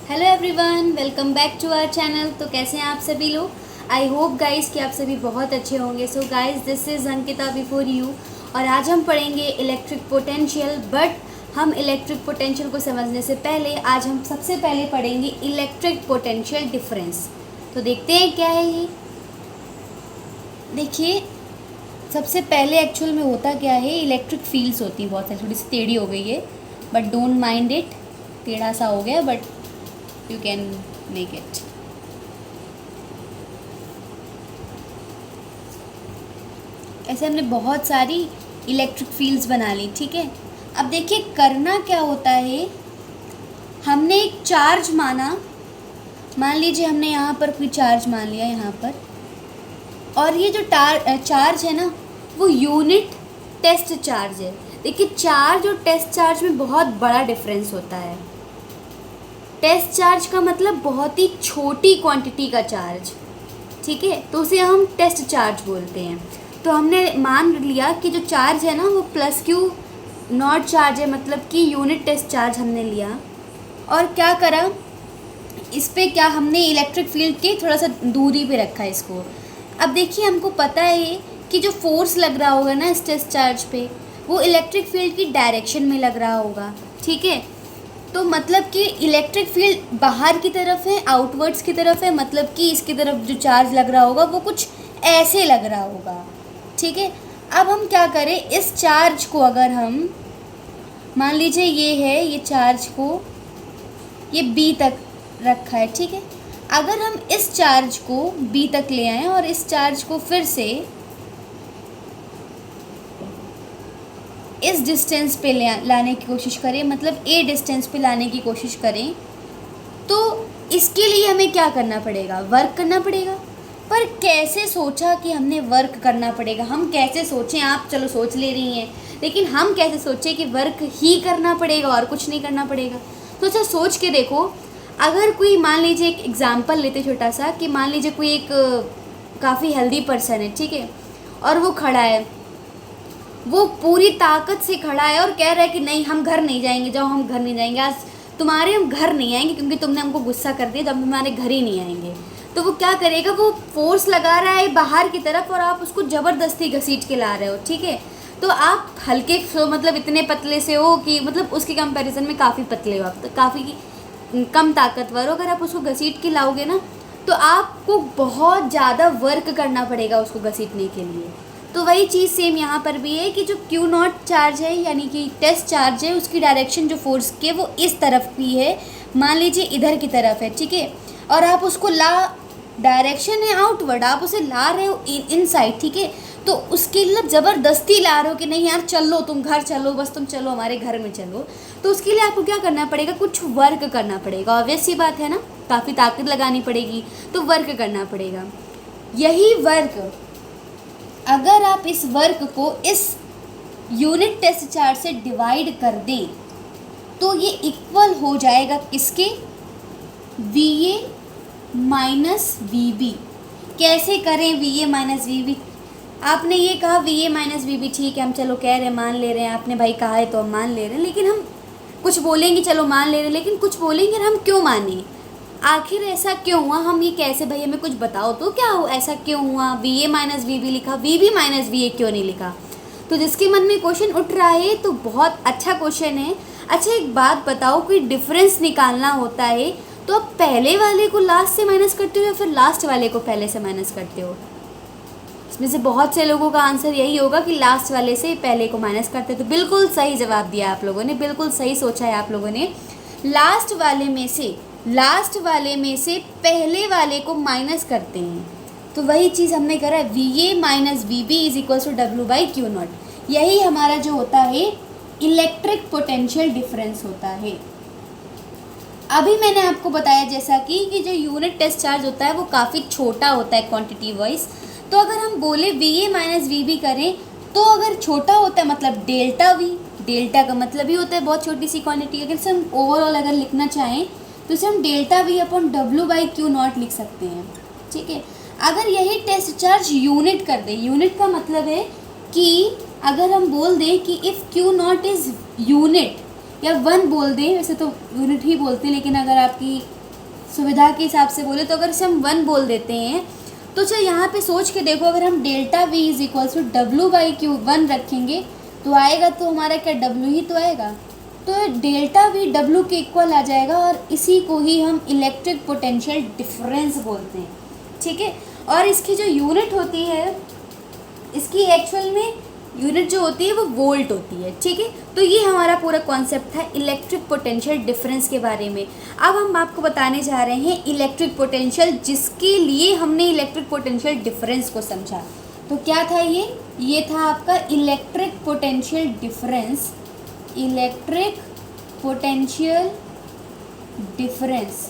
Hello everyone, welcome back to our channel. तो कैसे हैं आप सभी लोग? आई होप गाइस कि आप सभी बहुत अच्छे होंगे। So guys, this is Ankita before you और आज हम पढ़ेंगे इलेक्ट्रिक पोटेंशियल। बट हम इलेक्ट्रिक पोटेंशियल को समझने से पहले आज हम सबसे पहले पढ़ेंगे इलेक्ट्रिक पोटेंशियल डिफरेंस। तो देखते हैं क्या है ये। देखिए, सबसे पहले एक्चुअल में होता क्या है, इलेक्ट्रिक फील्ड्स होती हैं बहुत सारी। थोड़ी सी टेढ़ी हो गई है बट डोंट माइंड इट, टेढ़ा सा हो गया but you can make it। ऐसे हमने बहुत सारी इलेक्ट्रिक फील्ड्स बना ली, ठीक है। अब देखिए करना क्या होता है, हमने एक चार्ज मान लीजिए हमने यहाँ पर कोई चार्ज मान लिया यहाँ पर, और ये जो चार्ज है ना वो यूनिट टेस्ट चार्ज है। देखिए चार्ज और टेस्ट चार्ज में बहुत बड़ा डिफरेंस होता है। टेस्ट चार्ज का मतलब बहुत ही छोटी क्वांटिटी का चार्ज, ठीक है, तो उसे हम टेस्ट चार्ज बोलते हैं। तो हमने मान लिया कि जो चार्ज है ना वो प्लस क्यू नॉट चार्ज है, मतलब कि यूनिट टेस्ट चार्ज हमने लिया और क्या करा, इस पे क्या हमने इलेक्ट्रिक फील्ड के थोड़ा सा दूरी पे रखा है इसको। अब देखिए हमको पता है कि जो फोर्स लग रहा होगा ना इस टेस्ट चार्ज पे वो इलेक्ट्रिक फील्ड की डायरेक्शन में लग रहा होगा, ठीक है। तो मतलब कि इलेक्ट्रिक फील्ड बाहर की तरफ है, आउटवर्ड्स की तरफ है, मतलब कि इसकी तरफ जो चार्ज लग रहा होगा वो कुछ ऐसे लग रहा होगा, ठीक है। अब हम क्या करें, इस चार्ज को अगर हम मान लीजिए ये है, ये चार्ज को ये बी तक रखा है, ठीक है। अगर हम इस चार्ज को बी तक ले आएँ और इस चार्ज को फिर से इस डिस्टेंस पे लाने की कोशिश करें, मतलब ए डिस्टेंस पे लाने की कोशिश करें, तो इसके लिए हमें क्या करना पड़ेगा, वर्क करना पड़ेगा। पर कैसे सोचा कि हमने वर्क करना पड़ेगा, हम कैसे सोचें, आप चलो सोच ले रही हैं, लेकिन हम कैसे सोचें कि वर्क ही करना पड़ेगा और कुछ नहीं करना पड़ेगा। तो अच्छा सोच के देखो, अगर कोई मान लीजिए एक एग्ज़ाम्पल लेते छोटा सा, कि मान लीजिए कोई एक काफ़ी हेल्दी पर्सन है, ठीक है, और वो खड़ा है, वो पूरी ताकत से खड़ा है और कह रहा है कि नहीं हम घर नहीं जाएंगे, जाओ हम घर नहीं जाएंगे, आज तुम्हारे हम घर नहीं आएंगे क्योंकि तुमने हमको गुस्सा कर दिया, तो हम तुम्हारे घर ही नहीं आएंगे। तो वो क्या करेगा, वो फोर्स लगा रहा है बाहर की तरफ और आप उसको ज़बरदस्ती घसीट के ला रहे हो, ठीक है। तो आप हल्के सो मतलब इतने पतले से हो कि मतलब उसके कंपैरिजन में काफ़ी पतले हो आप, तो काफ़ी कम ताकतवर हो। अगर आप उसको घसीट के लाओगे ना तो आपको बहुत ज़्यादा वर्क करना पड़ेगा उसको घसीटने के लिए। तो वही चीज़ सेम यहाँ पर भी है कि जो क्यू नॉट चार्ज है यानी कि टेस्ट चार्ज है, उसकी डायरेक्शन जो फोर्स की है वो इस तरफ भी है, मान लीजिए इधर की तरफ है, ठीक है। और आप उसको डायरेक्शन है आउटवर्ड, आप उसे ला रहे हो इनसाइड, ठीक है। तो उसके लिए ज़बरदस्ती ला रहे हो कि नहीं यार चलो तुम घर चलो, बस तुम चलो हमारे घर में चलो। तो उसके लिए आपको क्या करना पड़ेगा, कुछ वर्क करना पड़ेगा। ऑब्वियस सी बात है ना, काफ़ी ताकत लगानी पड़ेगी, तो वर्क करना पड़ेगा। यही वर्क अगर आप इस वर्क को इस यूनिट टेस्ट चार्ज से डिवाइड कर दें तो ये इक्वल हो जाएगा किसके, VA माइनस VB। कैसे करें VA माइनस VB, आपने ये कहा VA माइनस VB, ठीक है, हम चलो कह रहे हैं मान ले रहे हैं, आपने भाई कहा है तो हम मान ले रहे हैं, लेकिन हम कुछ बोलेंगे चलो मान ले रहे हैं, लेकिन कुछ बोलेंगे हम क्यों माने, आखिर ऐसा क्यों हुआ, हम ये कैसे, भाई हमें कुछ बताओ तो क्या हो, ऐसा क्यों हुआ, VA माइनस VB लिखा, VB माइनस VA क्यों नहीं लिखा। तो जिसके मन में क्वेश्चन उठ रहा है तो बहुत अच्छा क्वेश्चन है। अच्छा एक बात बताओ, कोई डिफरेंस निकालना होता है तो आप पहले वाले को लास्ट से माइनस करते हो या फिर लास्ट वाले को पहले से माइनस करते हो? इसमें से बहुत से लोगों का आंसर यही होगा कि लास्ट वाले से पहले को माइनस करते। तो बिल्कुल सही जवाब दिया आप लोगों ने, बिल्कुल सही सोचा है आप लोगों ने। लास्ट वाले में से पहले वाले को माइनस करते हैं, तो वही चीज़ हमने करा है, VA minus VB is equals to W by Q naught. यही हमारा जो होता है इलेक्ट्रिक पोटेंशियल डिफरेंस होता है। अभी मैंने आपको बताया जैसा कि जो यूनिट टेस्ट चार्ज होता है वो काफ़ी छोटा होता है क्वांटिटी वाइज। तो अगर हम बोले VA माइनस VB करें तो अगर छोटा होता है मतलब डेल्टा V, डेल्टा का मतलब ही होता है बहुत छोटी सी क्वांटिटी। अगर से हम ओवरऑल अगर लिखना चाहें तो इसे हम delta V upon W by Q not लिख सकते हैं, ठीक है। अगर यही टेस्ट चार्ज यूनिट कर दें, यूनिट का मतलब है कि अगर हम बोल दें कि if Q not is unit या 1 बोल दें, वैसे तो यूनिट ही बोलते हैं, लेकिन अगर आपकी सुविधा के हिसाब से बोले तो अगर इसे हम 1 बोल देते हैं तो चल यहाँ पे सोच के देखो, अगर हम delta V is equal to W by Q 1 रखेंगे तो आएगा तो हमारा क्या डब्ल्यू ही तो आएगा, तो डेल्टा वी डब्ल्यू के इक्वल आ जाएगा और इसी को ही हम इलेक्ट्रिक पोटेंशियल डिफरेंस बोलते हैं। ठीक है, और इसकी जो यूनिट होती है, इसकी एक्चुअल में यूनिट जो होती है वो वोल्ट होती है। ठीक है, तो ये हमारा पूरा कॉन्सेप्ट था इलेक्ट्रिक पोटेंशियल डिफरेंस के बारे में। अब हम आपको बताने जा रहे हैं इलेक्ट्रिक पोटेंशियल, जिसके लिए हमने इलेक्ट्रिक पोटेंशियल डिफरेंस को समझा। तो क्या था ये था आपका electric potential difference, electric potential difference.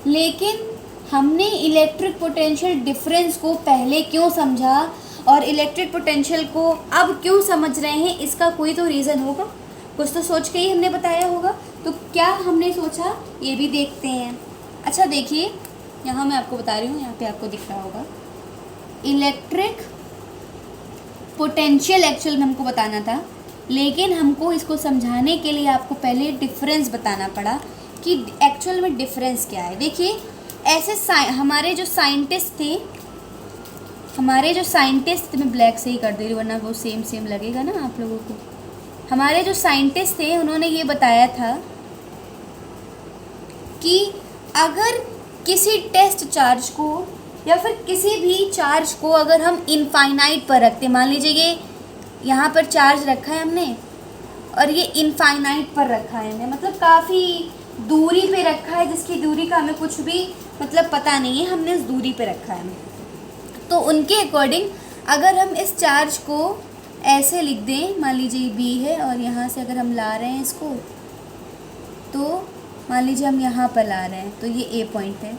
लेकिन हमने इलेक्ट्रिक पोटेंशियल डिफरेंस को पहले क्यों समझा और इलेक्ट्रिक पोटेंशियल को अब क्यों समझ रहे हैं, इसका कोई तो रीज़न होगा, कुछ तो सोच के ही हमने बताया होगा। तो क्या हमने सोचा ये भी देखते हैं। अच्छा देखिए, यहाँ मैं आपको बता रही हूँ, यहाँ पे आपको दिख रहा होगा इलेक्ट्रिक पोटेंशियल एक्चुअल में हमको बताना था, लेकिन हमको इसको समझाने के लिए आपको पहले डिफरेंस बताना पड़ा कि एक्चुअल में डिफरेंस क्या है। देखिए ऐसे हमारे जो साइंटिस्ट थे, मैं ब्लैक से ही कर दे रही हूँ वरना वो सेम लगेगा ना आप लोगों को। हमारे जो साइंटिस्ट थे उन्होंने ये बताया था कि अगर किसी टेस्ट चार्ज को या फिर किसी भी चार्ज को अगर हम इनफाइनाइट पर रखते, मान लीजिए ये यहाँ पर चार्ज रखा है हमने और ये इनफाइनाइट पर रखा है हमने, मतलब काफ़ी दूरी पे रखा है, जिसकी दूरी का हमें कुछ भी मतलब पता नहीं है, हमने इस दूरी पे रखा है। तो उनके अकॉर्डिंग अगर हम इस चार्ज को ऐसे लिख दें, मान लीजिए बी है और यहाँ से अगर हम ला रहे हैं इसको, तो मान लीजिए हम यहाँ पर ला रहे हैं तो ये ए पॉइंट है।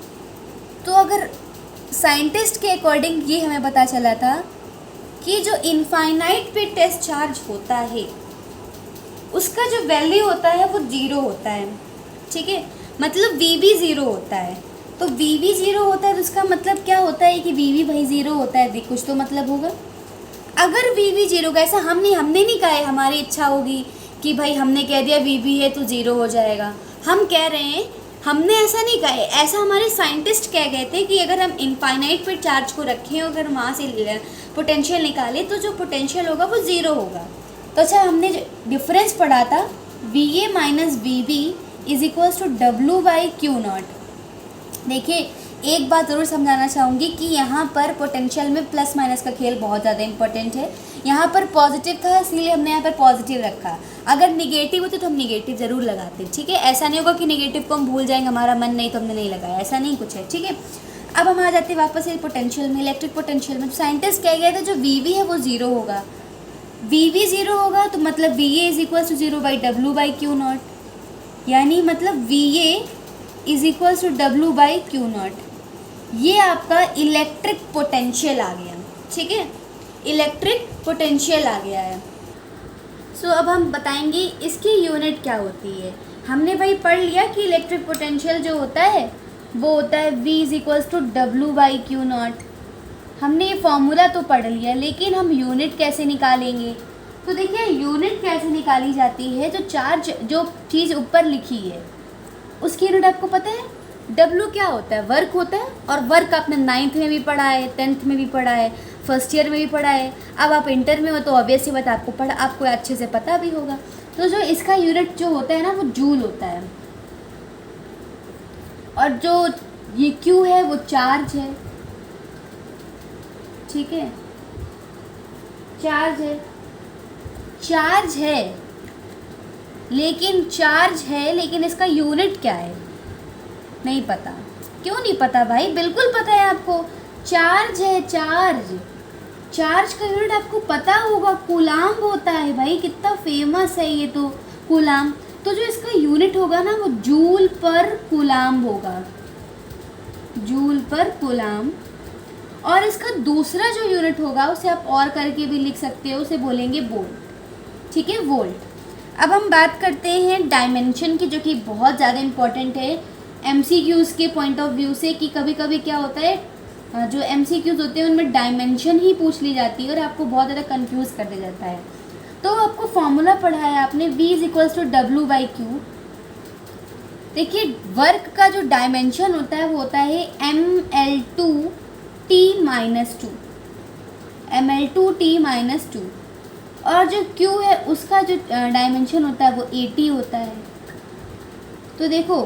तो अगर साइंटिस्ट के अकॉर्डिंग ये हमें पता चला था कि जो इनफाइनाइट पे टेस्ट चार्ज होता है उसका जो वैल्यू होता है वो 0 होता है। ठीक है, मतलब वी भी 0 होता है। तो वी भी 0 होता है तो इसका मतलब क्या होता है कि वी भी भाई 0 होता है, कुछ तो मतलब होगा। अगर वी भी 0 का, ऐसा हमने नहीं कहा है हमारी इच्छा होगी कि भाई हमने कह दिया वी भी है तो 0 हो जाएगा, हम कह रहे हैं, हमने ऐसा नहीं कहा है, ऐसा हमारे साइंटिस्ट कह गए थे कि अगर हम इनफाइनाइट पे चार्ज को रखें, अगर वहाँ से पोटेंशियल निकालें तो जो पोटेंशियल होगा वो 0 होगा। तो अच्छा, हमने जो डिफरेंस पढ़ा था V A minus V B is equals to W by Q naught. देखिए एक बात ज़रूर समझाना चाहूँगी कि यहाँ पर पोटेंशियल में प्लस माइनस का खेल बहुत ज़्यादा इंपॉर्टेंट है। यहाँ पर पॉजिटिव था इसलिए हमने यहाँ पर पॉजिटिव रखा, अगर निगेटिव होते तो हम निगेटिव ज़रूर लगाते। ठीक है, ऐसा नहीं होगा कि निगेटिव को हम भूल जाएंगे, हमारा मन नहीं तो हमने नहीं लगाया, ऐसा नहीं कुछ है। ठीक है, अब हम आ जाते हैं वापस ये पोटेंशियल में, इलेक्ट्रिक पोटेंशियल में। साइंटिस्ट कह गए थे जो वी वी है वो 0 होगा, वी वी 0 होगा तो मतलब V A is equal to 0 by W by Q naught, यानी मतलब V A is equal to W by Q naught. ये आपका इलेक्ट्रिक पोटेंशियल आ गया। ठीक है, इलेक्ट्रिक पोटेंशियल आ गया है। सो अब हम बताएंगे इसकी यूनिट क्या होती है। हमने भाई पढ़ लिया कि इलेक्ट्रिक पोटेंशियल जो होता है वो होता है V is equals to W by Q naught. हमने ये फॉर्मूला तो पढ़ लिया, लेकिन हम यूनिट कैसे निकालेंगे। तो देखिए यूनिट कैसे निकाली जाती है, जो चीज़ ऊपर लिखी है उसकी यूनिट आपको पता है। W क्या होता है, वर्क होता है, और वर्क आपने 9th में भी पढ़ा है, 10th में भी पढ़ा है, फर्स्ट ईयर में भी पढ़ा है। अब आप इंटर में हो तो ऑब्वियसली बात आपको अच्छे से पता भी होगा। तो जो इसका यूनिट जो होता है ना वो जूल होता है, और जो ये Q है वो चार्ज है। ठीक है, चार्ज है लेकिन इसका यूनिट क्या है नहीं पता। क्यों नहीं पता भाई, बिल्कुल पता है आपको, चार्ज है। चार्ज का यूनिट आपको पता होगा, कूलाम्ब होता है भाई, कितना फेमस है ये तो कूलाम्ब। तो जो इसका यूनिट होगा ना वो जूल पर कूलाम्ब होगा, जूल पर कूलाम्ब। और इसका दूसरा जो यूनिट होगा उसे आप और करके भी लिख सकते हो, उसे बोलेंगे वोल्ट। ठीक है, वोल्ट। अब हम बात करते हैं डायमेंशन की, जो कि बहुत ज़्यादा इम्पॉर्टेंट है MCQs के पॉइंट ऑफ व्यू से, कि कभी कभी क्या होता है जो MCQs होते हैं उनमें डायमेंशन ही पूछ ली जाती है और आपको बहुत ज़्यादा कंफ्यूज कर दिया जाता है। तो आपको फॉर्मूला पढ़ा है आपने, V is equals to W by Q. देखिए वर्क का जो डायमेंशन होता है वो होता है ML2T माइनस 2, ML2T माइनस 2। और जो Q है उसका जो डायमेंशन होता है वो 80 होता है। तो देखो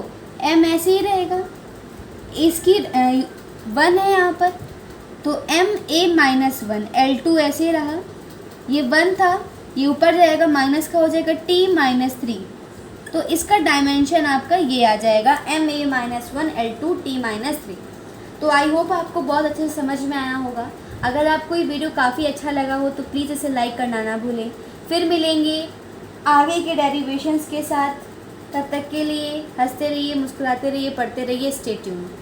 M ऐसे ही रहेगा, इसकी 1 है यहाँ पर, तो MA माइनस 1, L2 ऐसे ही रहा, ये 1 था, ये ऊपर जाएगा माइनस का हो जाएगा T माइनस 3। तो इसका डायमेंशन आपका ये आ जाएगा MA minus 1 L2 T minus 3। तो आई होप आपको बहुत अच्छे से समझ में आया होगा। अगर आपको ये वीडियो काफ़ी अच्छा लगा हो तो प्लीज़ इसे लाइक करना ना भूलें। फिर मिलेंगे आगे के डेरिवेशंस के साथ। तब तक के लिए हंसते रहिए, मुस्कुराते रहिए, पढ़ते रहिए। Stay tuned.